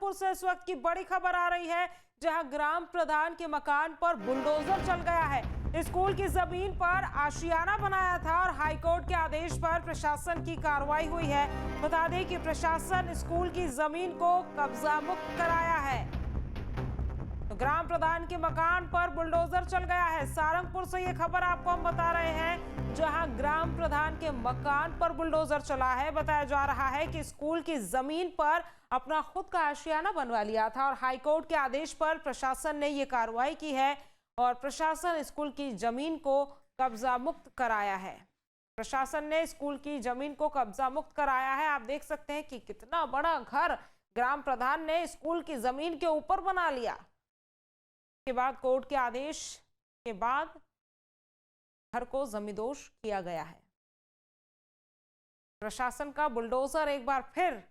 सारंगपुर से इस वक्त की बड़ी खबर आ रही है, जहां ग्राम प्रधान के मकान पर बुलडोजर चल गया है। स्कूल की जमीन पर आशियाना बनाया था और हाईकोर्ट के आदेश पर प्रशासन की कार्रवाई हुई है। बता दें कि प्रशासन स्कूल की जमीन को कब्जा मुक्त कराया है। तो ग्राम प्रधान के मकान पर बुलडोजर चल गया है। सारंगपुर से ये खबर आपको हम बता रहे हैं, जहां ग्राम प्रधान के मकान पर बुलडोजर चला है। बताया जा रहा है कि स्कूल की जमीन पर अपना खुद का आशियाना बनवा लिया था और हाईकोर्ट के आदेश पर प्रशासन ने ये कार्रवाई की है और प्रशासन स्कूल की जमीन को कब्जा मुक्त कराया है। प्रशासन ने स्कूल की जमीन को कब्जा मुक्त कराया है। आप देख सकते हैं कि कितना बड़ा घर ग्राम प्रधान ने स्कूल की जमीन के ऊपर बना लिया। के बाद कोर्ट के आदेश के बाद घर को जमींदोज किया गया है। प्रशासन का बुलडोजर एक बार फिर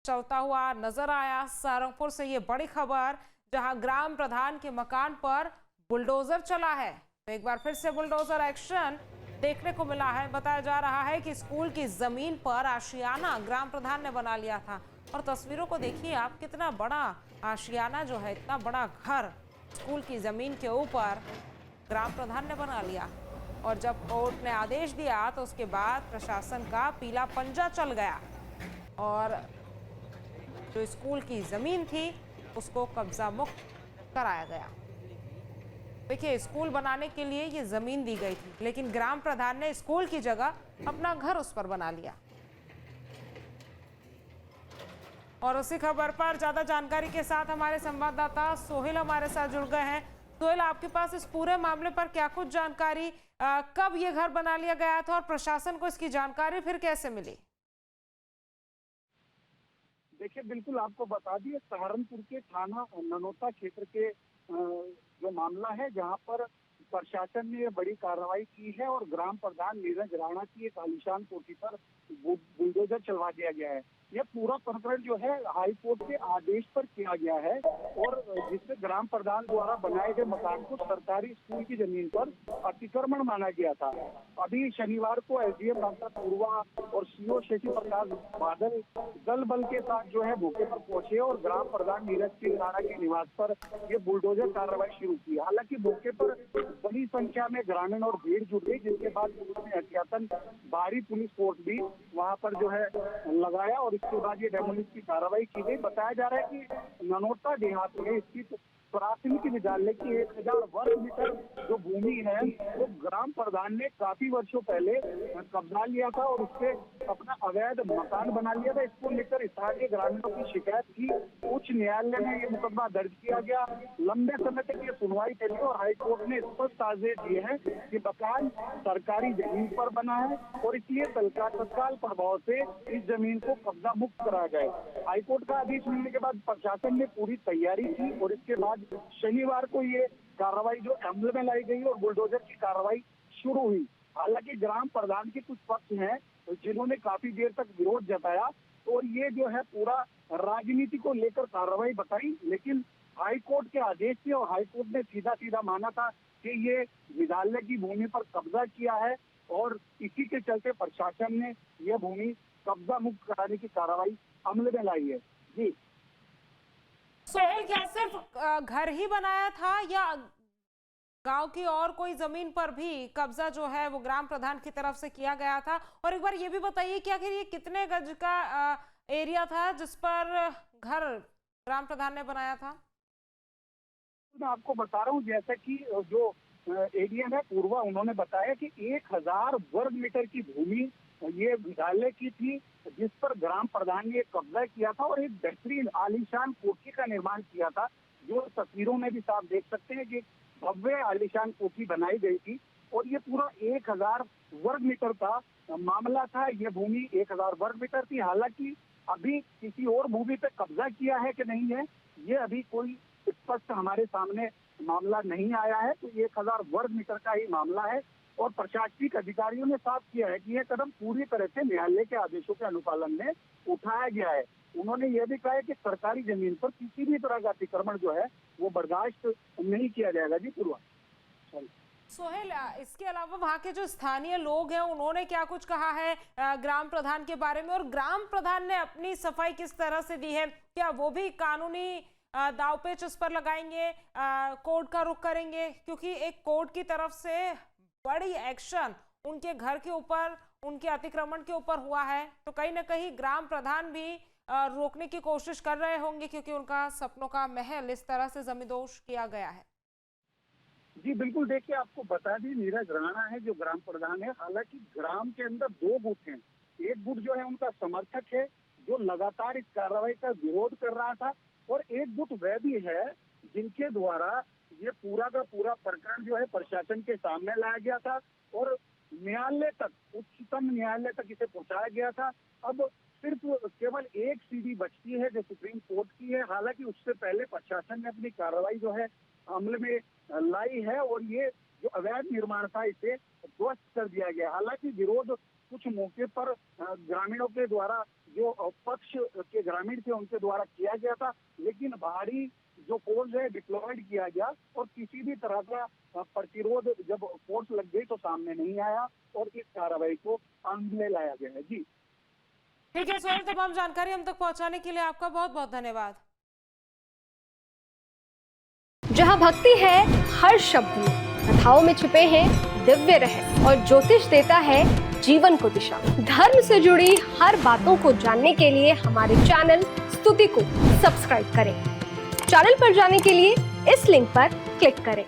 चलता हुआ नजर आया। सारंगपुर से ये बड़ी खबर, जहां ग्राम प्रधान के मकान पर बुलडोजर चला है। तो एक बार फिर से बुलडोजर एक्शन देखने को मिला है। बताया जा रहा है कि स्कूल की जमीन पर आशियाना ग्राम प्रधान ने बना लिया था और तस्वीरों को देखिए आप, कितना बड़ा आशियाना जो है, इतना बड़ा घर स्कूल की जमीन के ऊपर ग्राम प्रधान ने बना लिया। और जब कोर्ट ने आदेश दिया तो उसके बाद प्रशासन का पीला पंजा चल गया और जो स्कूल की जमीन थी उसको कब्जा मुक्त कराया गया। देखिए, स्कूल बनाने के लिए ये जमीन दी गई थी, लेकिन ग्राम प्रधान ने स्कूल की जगह अपना घर उस पर बना लिया। और उसी खबर पर ज्यादा जानकारी के साथ हमारे संवाददाता सोहेल हमारे साथ जुड़ गए हैं। सोहेल, आपके पास इस पूरे मामले पर क्या कुछ जानकारी, कब ये घर बना लिया गया था और प्रशासन को इसकी जानकारी फिर कैसे मिली? देखिए, बिल्कुल आपको बता दिए, सहारनपुर के थाना ननौता क्षेत्र के जो मामला है, जहां पर प्रशासन ने बड़ी कार्रवाई की है और ग्राम प्रधान नीरज राणा की एक आलीशान कोठी पर बुलडोजर चलवा दिया गया है। यह पूरा प्रकरण जो है हाई कोर्ट के आदेश पर किया गया है और जिससे ग्राम प्रधान द्वारा बनाए गए मकान को सरकारी स्कूल की जमीन पर अतिक्रमण माना गया था। अभी शनिवार को एसडीएम डॉक्टर पूर्वा और सीओ शशि प्रकाश बादल दल बल के साथ जो है मौके पर पहुंचे और ग्राम प्रधान नीरज सिंह राणा के निवास पर ये बुलडोजर कार्रवाई शुरू की। हालांकि मौके पर बड़ी संख्या में ग्रामीण और भीड़ जुट गई, जिसके बाद पुलिस ने एहतियातन भारी पुलिस फोर्स भी वहां पर जो है लगाया और इसके बाद ये डेमोलिश की कार्रवाई की गई। बताया जा रहा है कि ननौता देहात में स्थित प्राथमिक विद्यालय की 1000 वर्ग मीटर जो भूमि है वो ग्राम प्रधान ने काफी वर्षों पहले कब्जा लिया था और उससे अपना अवैध मकान बना लिया था। इसको लेकर स्थानीय ग्रामीणों की शिकायत की, उच्च न्यायालय में ये मुकदमा दर्ज किया गया। लंबे समय तक ये सुनवाई चली और हाईकोर्ट ने स्पष्ट आदेश दिए हैं कि मकान सरकारी जमीन पर बना है और इसलिए तत्काल प्रभाव से इस जमीन को कब्जा मुक्त कराया जाए। हाईकोर्ट का आदेश मिलने के बाद प्रशासन ने पूरी तैयारी की और इसके बाद शनिवार को ये कार्रवाई जो अमल में लाई गई और बुलडोजर की कार्रवाई शुरू हुई। हालांकि ग्राम प्रधान के कुछ पक्ष हैं जिन्होंने काफी देर तक विरोध जताया और ये जो है पूरा राजनीति को लेकर कार्रवाई बताई, लेकिन हाईकोर्ट के आदेश से और हाईकोर्ट ने सीधा सीधा माना था कि ये विद्यालय की भूमि पर कब्जा किया है और इसी के चलते प्रशासन ने यह भूमि कब्जा मुक्त कराने की कार्रवाई अमल में लाई है। जी सोहेल, क्या सिर्फ घर ही बनाया था या गांव की और कोई जमीन पर भी कब्जा जो है वो ग्राम प्रधान की तरफ से किया गया था? और एक बार ये भी बताइए कि आखिर ये कितने गज का एरिया था जिस पर घर ग्राम प्रधान ने बनाया था? मैं आपको बता रहा हूँ, जैसा कि जो एरिया है पूर्वा, उन्होंने बताया कि 1000 वर्ग मीटर की भूमि ये विद्यालय की थी जिस पर ग्राम प्रधान ने कब्जा किया था और एक बेहतरीन आलीशान कोठी का निर्माण किया था, जो तस्वीरों में भी साफ देख सकते हैं कि भव्य आलीशान कोठी बनाई गई थी और ये पूरा 1000 वर्ग मीटर का मामला था। ये भूमि 1000 वर्ग मीटर थी। हालांकि अभी किसी और भूमि पे कब्जा किया है कि नहीं है, ये अभी कोई स्पष्ट हमारे सामने मामला नहीं आया है। तो 1000 वर्ग मीटर का ही मामला है और प्रशासनिक अधिकारियों ने साफ किया है कि यह कदम पूरी तरह से न्यायालय के आदेशों के अनुपालन में उठाया गया है। उन्होंने यह भी कहा है कि सरकारी जमीन पर किसी भी तरह का अतिक्रमण जो है वो बर्दाश्त नहीं किया जाएगा। जी पूर्वा। सोहेल, इसके अलावा वहाँ के जो स्थानीय लोग हैं उन्होंने क्या कुछ कहा है ग्राम प्रधान के बारे में, और ग्राम प्रधान ने अपनी सफाई किस तरह से दी है? क्या वो भी कानूनी दांवपेच उस पर लगाएंगे, कोर्ट का रुख करेंगे? क्योंकि एक कोर्ट की तरफ से बड़ी एक्शन उनके घर के ऊपर, उनके अतिक्रमण के ऊपर हुआ है, तो कहीं ना कहीं ग्राम प्रधान भी रोकने की कोशिश कर रहे होंगे, क्योंकि उनका सपनों का महल इस तरह से जमींदोज किया गया है। जी बिल्कुल, देखिए आपको बता दी, नीरज राणा है जो ग्राम प्रधान है। हालांकि ग्राम के अंदर 2 गुट हैं। एक गुट जो है उनका समर्थक है जो लगातार इस कार्रवाई का विरोध कर रहा था, और एक गुट वह भी है जिनके द्वारा ये पूरा का पूरा प्रकरण जो है प्रशासन के सामने लाया गया था और न्यायालय तक, उच्चतम न्यायालय तक इसे पहुंचाया गया था। अब सिर्फ केवल एक सीढ़ी बचती है जो सुप्रीम कोर्ट की है। हालांकि उससे पहले प्रशासन ने अपनी कार्रवाई जो है अमल में लाई है और ये जो अवैध निर्माण था इसे ध्वस्त कर दिया गया। हालांकि विरोध कुछ मौके पर ग्रामीणों के द्वारा, जो पक्ष के ग्रामीण थे उनके द्वारा किया गया था, लेकिन भारी जो फोर्स है डिप्लॉयड किया गया और किसी भी तरह का प्रतिरोध जब फोर्स लग गई तो सामने नहीं आया और इस कार्रवाई को अंत में लाया गया है। जी ठीक है सोहेल, तमाम जानकारी हम तक पहुंचाने के लिए आपका बहुत बहुत धन्यवाद। जहाँ भक्ति है हर शब्द में, कथाओं में छुपे हैं दिव्य रहस्य और ज्योतिष देता है जीवन को दिशा। धर्म से जुड़ी हर बातों को जानने के लिए हमारे चैनल स्तुति को सब्सक्राइब करें। चैनल पर जाने के लिए इस लिंक पर क्लिक करें।